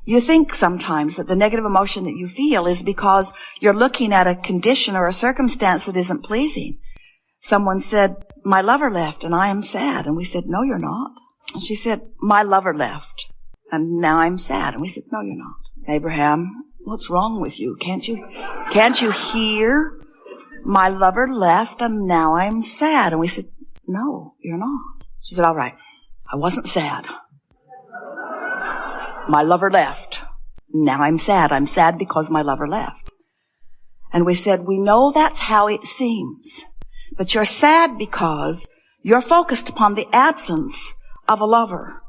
You think sometimes that the negative emotion that you feel is because you're looking at a condition or a circumstance that isn't pleasing. Someone said, my lover left and I am sad. And we said, no, you're not. And she said, my lover left and now I'm sad. And we said, no, you're not. Abraham, what's wrong with you? Can't you hear? My lover left and now I'm sad. And we said, no, you're not. She said, all right, I wasn't sad. My lover left. Now I'm sad. I'm sad because my lover left. And we said, we know that's how it seems. But you're sad because you're focused upon the absence of a lover,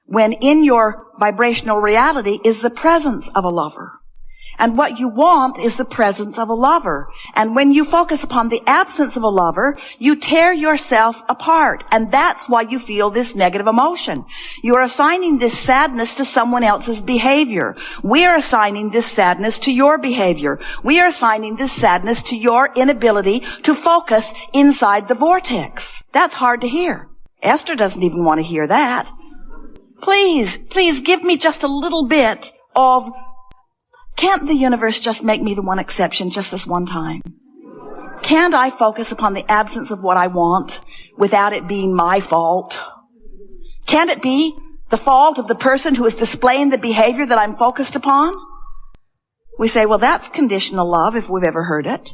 when in your vibrational reality is the presence of a lover. And what you want is the presence of a lover. And when you focus upon the absence of a lover, you tear yourself apart. And that's why you feel this negative emotion. You are assigning this sadness to someone else's behavior. We are assigning this sadness to your behavior. We are assigning this sadness to your inability to focus inside the vortex. That's hard to hear. Esther doesn't even want to hear that. Please give me just a little bit of, can't the universe just make me the one exception just this one time? Can't I focus upon the absence of what I want without it being my fault? Can't it be the fault of the person who is displaying the behavior that I'm focused upon? We say, well, that's conditional love if we've ever heard it.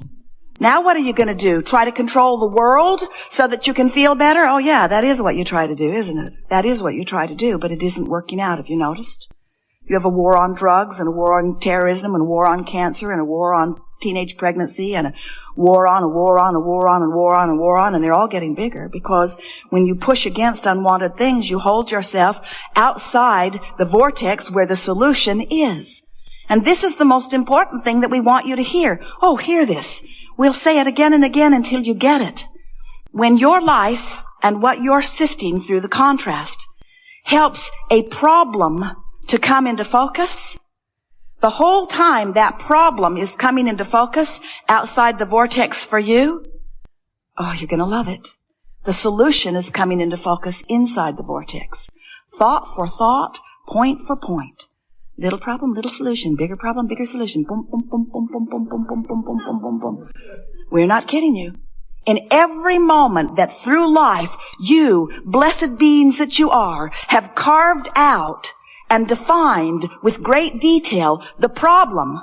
Now what are you going to do? Try to control the world so that you can feel better? Oh yeah, that is what you try to do, isn't it? That is what you try to do, but it isn't working out, have you noticed? You have a war on drugs and a war on terrorism and a war on cancer and a war on teenage pregnancy and a war on, and they're all getting bigger because when you push against unwanted things, you hold yourself outside the vortex where the solution is. And this is the most important thing that we want you to hear. Oh, hear this. We'll say it again and again until you get it. When your life and what you're sifting through the contrast helps a problem to come into focus, the whole time that problem is coming into focus outside the vortex for you, oh, you're going to love it. The solution is coming into focus inside the vortex. Thought for thought, point for point. Little problem, little solution. Bigger problem, bigger solution. Boom, boom, boom, boom, boom, boom, boom, boom, boom, boom, boom, boom, boom. We're not kidding you. In every moment that through life you, blessed beings that you are, have carved out and defined with great detail the problem,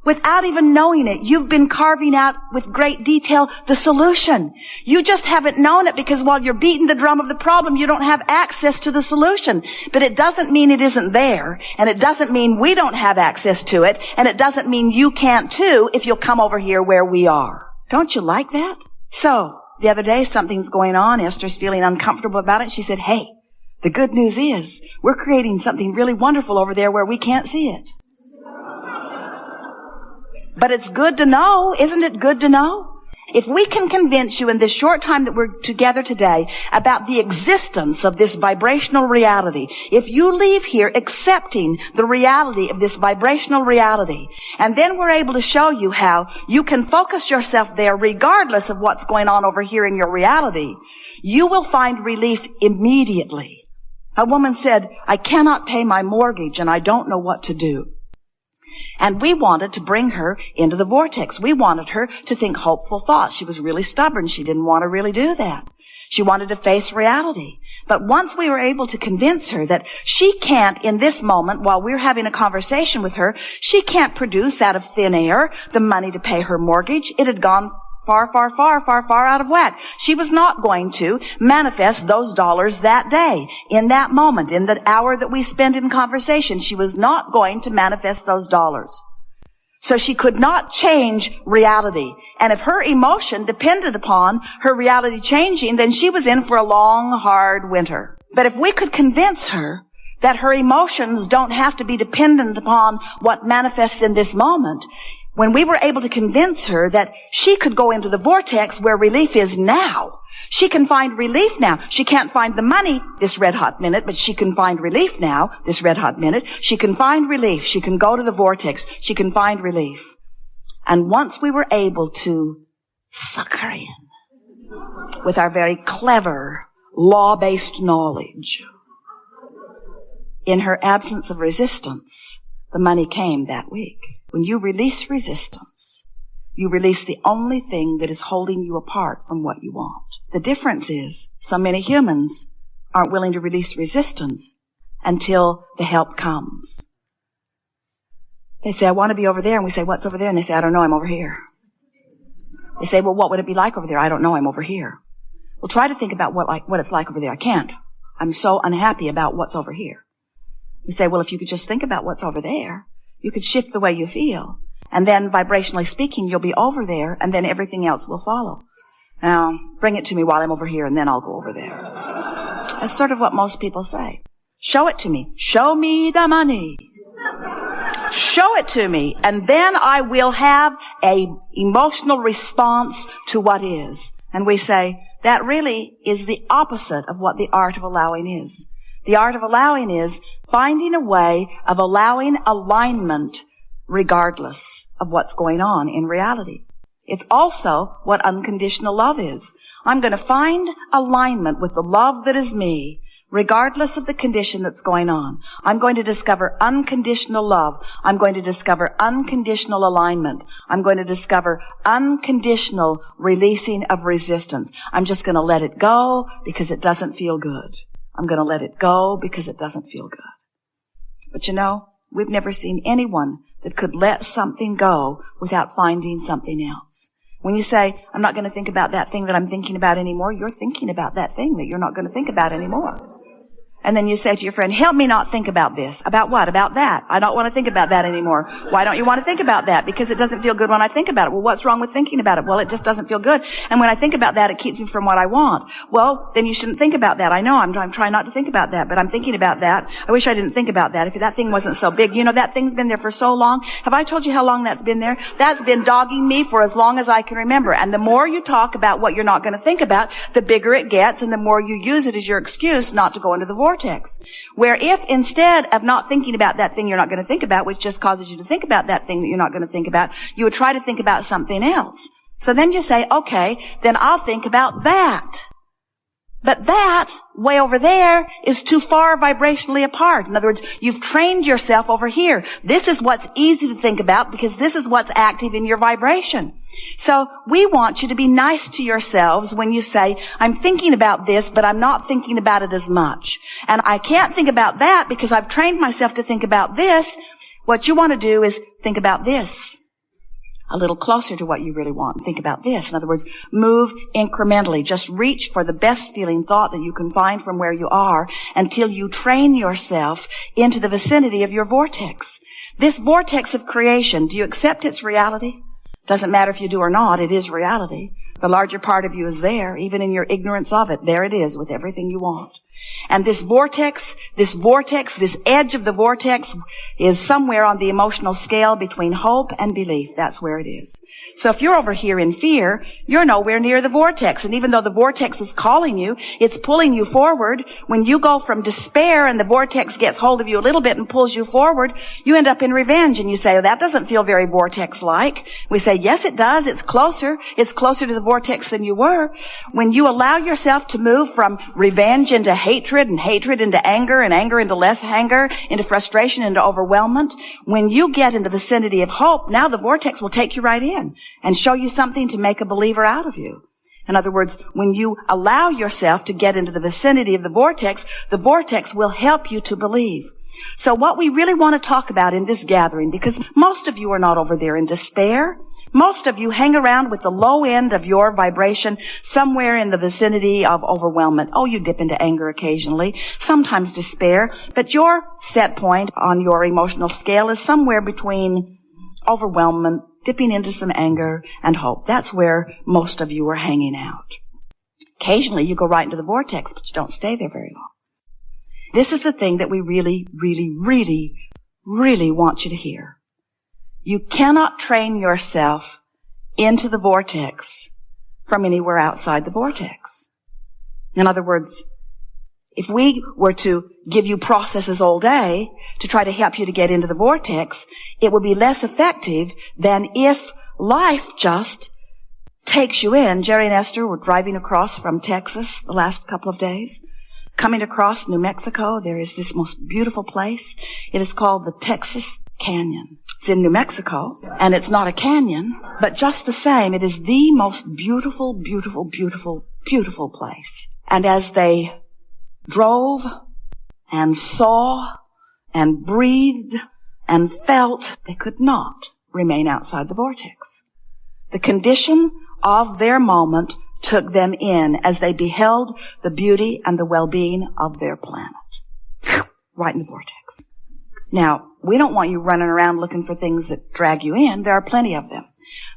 without even knowing it, you've been carving out with great detail the solution. You just haven't known it because while you're beating the drum of the problem, you don't have access to the solution. But it doesn't mean it isn't there, and it doesn't mean we don't have access to it, and it doesn't mean you can't too if you'll come over here where we are. Don't you like that? So, the other day something's going on. Esther's feeling uncomfortable about it. She said, hey, the good news is we're creating something really wonderful over there where we can't see it. But it's good to know. Isn't it good to know? If we can convince you in this short time that we're together today about the existence of this vibrational reality, if you leave here accepting the reality of this vibrational reality, and then we're able to show you how you can focus yourself there regardless of what's going on over here in your reality, you will find relief immediately. A woman said, I cannot pay my mortgage and I don't know what to do. And we wanted to bring her into the vortex. We wanted her to think hopeful thoughts. She was really stubborn. She didn't want to really do that. She wanted to face reality. But once we were able to convince her that she can't, in this moment, while we're having a conversation with her, she can't produce out of thin air the money to pay her mortgage. It had gone far out of whack. She was not going to manifest those dollars that day, in that moment, in the hour that we spent in conversation. She was not going to manifest those dollars. So she could not change reality. And if her emotion depended upon her reality changing, then she was in for a long, hard winter. But if we could convince her that her emotions don't have to be dependent upon what manifests in this moment, when we were able to convince her that she could go into the vortex where relief is now, she can find relief now. She can't find the money this red hot minute, but she can find relief now this red hot minute. She can find relief. She can go to the vortex. She can find relief. And once we were able to suck her in with our very clever law-based knowledge, in her absence of resistance, the money came that week. When you release resistance, you release the only thing that is holding you apart from what you want. The difference is, so many humans aren't willing to release resistance until the help comes. They say, I want to be over there. And we say, what's over there? And they say, I don't know, I'm over here. They say, well, what would it be like over there? I don't know, I'm over here. Well, try to think about what it's like over there. I can't. I'm so unhappy about what's over here. We say, well, if you could just think about what's over there, you could shift the way you feel. And then vibrationally speaking, you'll be over there, and then everything else will follow. Now, bring it to me while I'm over here, and then I'll go over there. That's sort of what most people say. Show it to me. Show me the money. Show it to me, and then I will have a emotional response to what is. And we say, that really is the opposite of what the art of allowing is. The art of allowing is finding a way of allowing alignment regardless of what's going on in reality. It's also what unconditional love is. I'm going to find alignment with the love that is me, regardless of the condition that's going on. I'm going to discover unconditional love. I'm going to discover unconditional alignment. I'm going to discover unconditional releasing of resistance. I'm just going to let it go because it doesn't feel good. I'm going to let it go because it doesn't feel good. But you know, we've never seen anyone that could let something go without finding something else. When you say, I'm not going to think about that thing that I'm thinking about anymore, you're thinking about that thing that you're not going to think about anymore. And then you say to your friend, help me not think about this. About what? About that. I don't want to think about that anymore. Why don't you want to think about that? Because it doesn't feel good when I think about it. Well, what's wrong with thinking about it? Well, it just doesn't feel good. And when I think about that, it keeps me from what I want. Well, then you shouldn't think about that. I know I'm trying not to think about that, but I'm thinking about that. I wish I didn't think about that. If that thing wasn't so big. You know, that thing's been there for so long. Have I told you how long that's been there? That's been dogging me for as long as I can remember. And the more you talk about what you're not going to think about, the bigger it gets, and the more you use it as your excuse not to go into the vortex. Where if instead of not thinking about that thing you're not going to think about, which just causes you to think about that thing that you're not going to think about, you would try to think about something else. So then you say, okay, then I'll think about that. But that, way over there, is too far vibrationally apart. In other words, you've trained yourself over here. This is what's easy to think about because this is what's active in your vibration. So we want you to be nice to yourselves when you say, I'm thinking about this, but I'm not thinking about it as much. And I can't think about that because I've trained myself to think about this. What you want to do is think about this a little closer to what you really want. Think about this. In other words, move incrementally. Just reach for the best feeling thought that you can find from where you are until you train yourself into the vicinity of your vortex. This vortex of creation, do you accept its reality? Doesn't matter if you do or not, it is reality. The larger part of you is there, even in your ignorance of it. There it is with everything you want. And this vortex, this edge of the vortex is somewhere on the emotional scale between hope and belief. That's where it is. So if you're over here in fear, you're nowhere near the vortex. And even though the vortex is calling you, it's pulling you forward. When you go from despair and the vortex gets hold of you a little bit and pulls you forward, you end up in revenge. And you say, oh, that doesn't feel very vortex-like. We say, yes, it does. It's closer. It's closer to the vortex than you were. When you allow yourself to move from revenge into hatred and hatred into anger and anger into less anger, into frustration, into overwhelmment, when you get in the vicinity of hope, now the vortex will take you right in and show you something to make a believer out of you. In other words, when you allow yourself to get into the vicinity of the vortex will help you to believe. So what we really want to talk about in this gathering, because most of you are not over there in despair, most of you hang around with the low end of your vibration somewhere in the vicinity of overwhelmment. Oh, you dip into anger occasionally, sometimes despair, but your set point on your emotional scale is somewhere between overwhelmment, dipping into some anger, and hope. That's where most of you are hanging out. Occasionally you go right into the vortex, but you don't stay there very long. This is the thing that we really, really, really, really want you to hear. You cannot train yourself into the vortex from anywhere outside the vortex. In other words, if we were to give you processes all day to try to help you to get into the vortex, it would be less effective than if life just takes you in. Jerry and Esther were driving across from Texas the last couple of days. Coming across New Mexico, there is this most beautiful place. It is called the Texas Canyon. It's in New Mexico, and it's not a canyon, but just the same, it is the most beautiful, beautiful, beautiful, beautiful place. And as they drove and saw and breathed and felt, they could not remain outside the vortex. The condition of their moment took them in as they beheld the beauty and the well-being of their planet. Right in the vortex. Now, we don't want you running around looking for things that drag you in. There are plenty of them.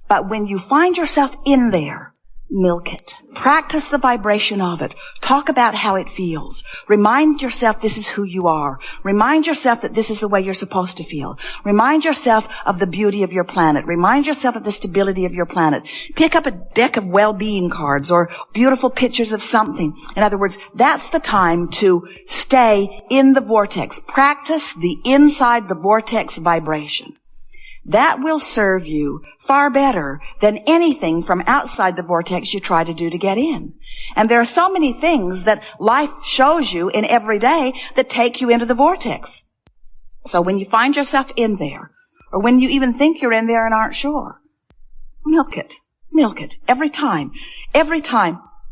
But when you find yourself in there, milk it. Practice the vibration of it. Talk about how it feels. Remind yourself this is who you are. Remind yourself that this is the way you're supposed to feel. Remind yourself of the beauty of your planet. Remind yourself of the stability of your planet. Pick up a deck of well-being cards or beautiful pictures of something. In other words, that's the time to stay in the vortex. Practice the inside the vortex vibration. That will serve you far better than anything from outside the vortex you try to do to get in. And there are so many things that life shows you in every day that take you into the vortex. So when you find yourself in there, or when you even think you're in there and aren't sure, milk it. Milk it. Every time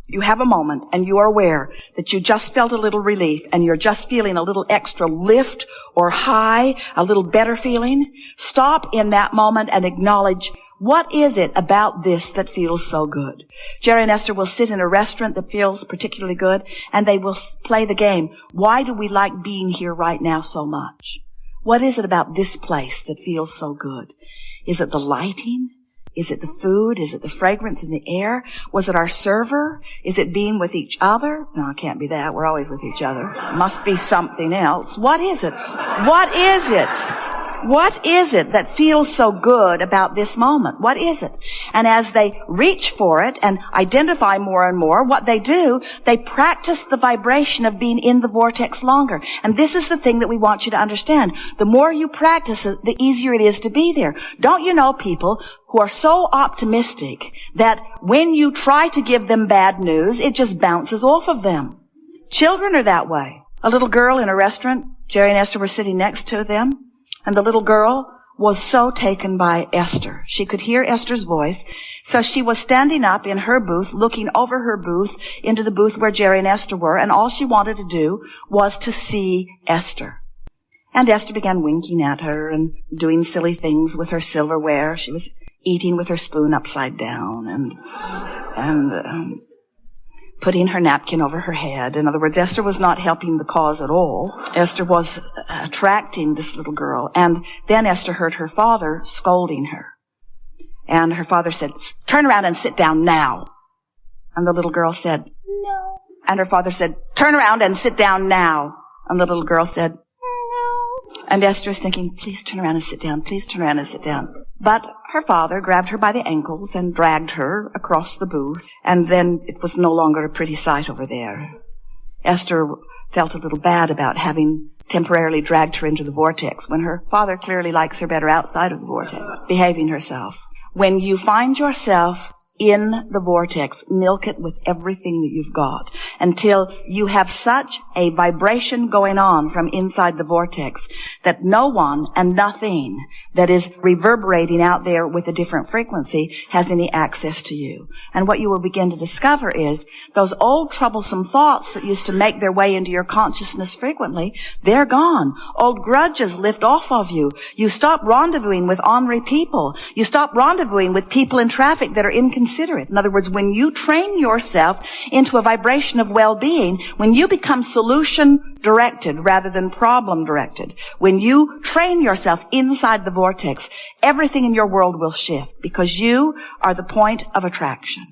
you have a moment and you are aware that you just felt a little relief and you're just feeling a little extra lift or high, a little better feeling, stop in that moment and acknowledge, what is it about this that feels so good? Jerry and Esther will sit in a restaurant that feels particularly good and they will play the game. Why do we like being here right now so much? What is it about this place that feels so good? Is it the lighting? Is it the food? Is it the fragrance in the air? Was it our server? Is it being with each other? No, it can't be that. We're always with each other. Must be something else. What is it? What is it? What is it that feels so good about this moment? What is it? And as they reach for it and identify more and more, what they do, they practice the vibration of being in the vortex longer. And this is the thing that we want you to understand. The more you practice it, the easier it is to be there. Don't you know people who are so optimistic that when you try to give them bad news, it just bounces off of them? Children are that way. A little girl in a restaurant, Jerry and Esther were sitting next to them. And the little girl was so taken by Esther. She could hear Esther's voice. So she was standing up in her booth, looking over her booth into the booth where Jerry and Esther were. And all she wanted to do was to see Esther. And Esther began winking at her and doing silly things with her silverware. She was eating with her spoon upside down and putting her napkin over her head. In other words, Esther was not helping the cause at all. Esther was attracting this little girl. And then Esther heard her father scolding her. And her father said, "Turn around and sit down now." And the little girl said, "No." And her father said, "Turn around and sit down now." And the little girl said, "No." And Esther is thinking, please turn around and sit down. Please turn around and sit down. But her father grabbed her by the ankles and dragged her across the booth. And then it was no longer a pretty sight over there. Esther felt a little bad about having temporarily dragged her into the vortex when her father clearly likes her better outside of the vortex, behaving herself. When you find yourself in the vortex, milk it with everything that you've got until you have such a vibration going on from inside the vortex that no one and nothing that is reverberating out there with a different frequency has any access to you. And what you will begin to discover is those old troublesome thoughts that used to make their way into your consciousness frequently, they're gone. Old grudges lift off of you. You stop rendezvousing with ornery people. You stop rendezvousing with people in traffic that are inconsiderate. In other words, when you train yourself into a vibration of well-being, when you become solution-directed rather than problem-directed, when you train yourself inside the vortex, everything in your world will shift because you are the point of attraction.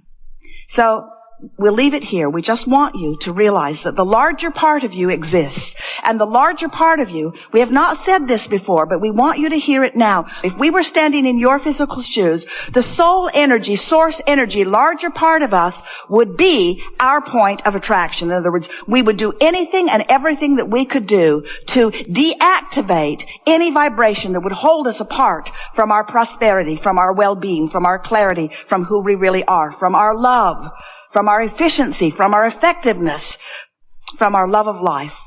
So we'll leave it here. We just want you to realize that the larger part of you exists. And the larger part of you, we have not said this before, but we want you to hear it now. If we were standing in your physical shoes, the soul energy, source energy, larger part of us would be our point of attraction. In other words, we would do anything and everything that we could do to deactivate any vibration that would hold us apart from our prosperity, from our well-being, from our clarity, from who we really are, from our love, from our efficiency, from our effectiveness, from our love of life,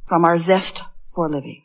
from our zest for living.